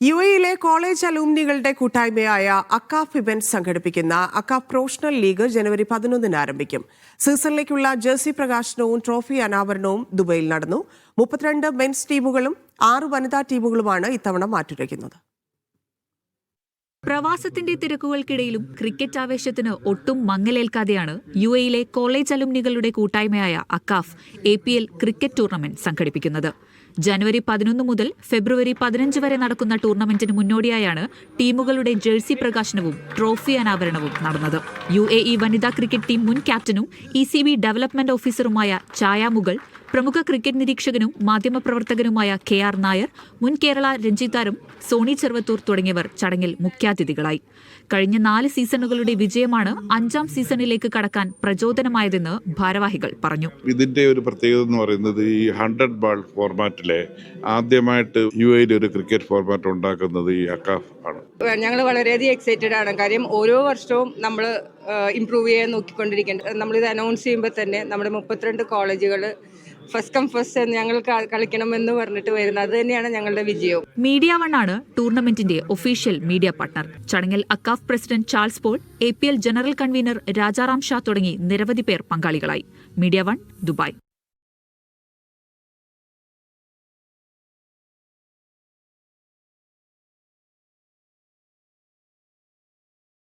യുഎഇയിലെ college അലൂമിനികളുടെ കൂട്ടായ്മയായ Akcaf events സംഘടിപ്പിക്കുന്ന Akcaf professional league ജനുവരി 11 ആരംഭിക്കും. സീസണിലേക്കുള്ള ജേഴ്സി പ്രകാശനവും ട്രോഫി അനാവരണവും ദുബൈയിൽ നടന്നു. 32 മെൻസ് ടീമുകളും 6 വനിതാ ടീമുകളുമാണ് ഇത്തവണ മാറ്റുരയ്ക്കുന്നത്. പ്രവാസത്തിന്റെ തിരക്കുകൾക്കിടയിലും ക്രിക്കറ്റ് ആവേശത്തിന് ഒട്ടും മങ്ങലേൽക്കാതെയാണ് യുഎഇയിലെ കോളേജ് അലുമിനികളുടെ കൂട്ടായ്മയായ അക്കാഫ് APL ക്രിക്കറ്റ് ടൂർണമെന്റ് സംഘടിപ്പിക്കുന്നത്. ജനുവരി 11 മുതൽ ഫെബ്രുവരി 15 വരെ നടക്കുന്ന ടൂർണമെന്റിന് മുന്നോടിയായാണ് ടീമുകളുടെ ജേഴ്സി പ്രകാശനവും ട്രോഫി അനാവരണവും നടന്നത്. UAE വനിതാ ക്രിക്കറ്റ് ടീം മുൻ ക്യാപ്റ്റനും ECB ഡെവലപ്മെന്റ് ഓഫീസറുമായ ഛായ മുഗൾ, പ്രമുഖ ക്രിക്കറ്റ് നിരീക്ഷകനും മാധ്യമപ്രവർത്തകനുമായ KR നായർ, മുൻ കേരള രഞ്ജിത്താരും സോണി ചെറുവത്തൂർ തുടങ്ങിയവർ ചടങ്ങിൽ മുഖ്യാതിഥികളായി. കഴിഞ്ഞ 4 സീസണുകളുടെ വിജയമാണ് 5ാം സീസണിലേക്ക് കടക്കാൻ പ്രചോദനമായതെന്ന് ഭാരവാഹികൾ പറഞ്ഞു. ഇതിന്റെ ഒരു പ്രത്യേകത എന്ന് പറയുന്നത് ഈ 100 ബാൾ ഫോർമാറ്റിലെ ആദ്യമായിട്ട് UAE ഒരു ക്രിക്കറ്റ് ഫോർമാറ്റ് ഉണ്ടാക്കുന്നത് ഈ അക്കാഫ് ആണ്. ഞങ്ങൾ വളരെയധികം എക്സൈറ്റഡ് ആണ്. കാര്യം ഓരോ വർഷവും നമ്മൾ ഇംപ്രൂവ് ചെയ്യാൻ നോക്കിക്കൊണ്ടിരിക്കേണ്ടത്. നമ്മളിത് അനൗൺസ് ചെയ്യുമ്പോൾ തന്നെ നമ്മുടെ 32 കോളേജുകൾ ഫസ്റ്റ് കം ഫസ്റ്റ് ഞങ്ങൾ കളിക്കണമെന്ന് പറഞ്ഞിട്ട് വരുന്നത്, അത് തന്നെയാണ് ഞങ്ങളുടെ വിജയവും. മീഡിയ വൺ ആണ് ടൂർണമെന്റിന്റെ ഒഫീഷ്യൽ മീഡിയ പാർട്ണർ. ചടങ്ങിൽ AKCAF president Charles Paul, APL general convener Rajaram Shah തുടങ്ങി നിരവധി പേർ പങ്കാളികളായി. Media one, Dubai.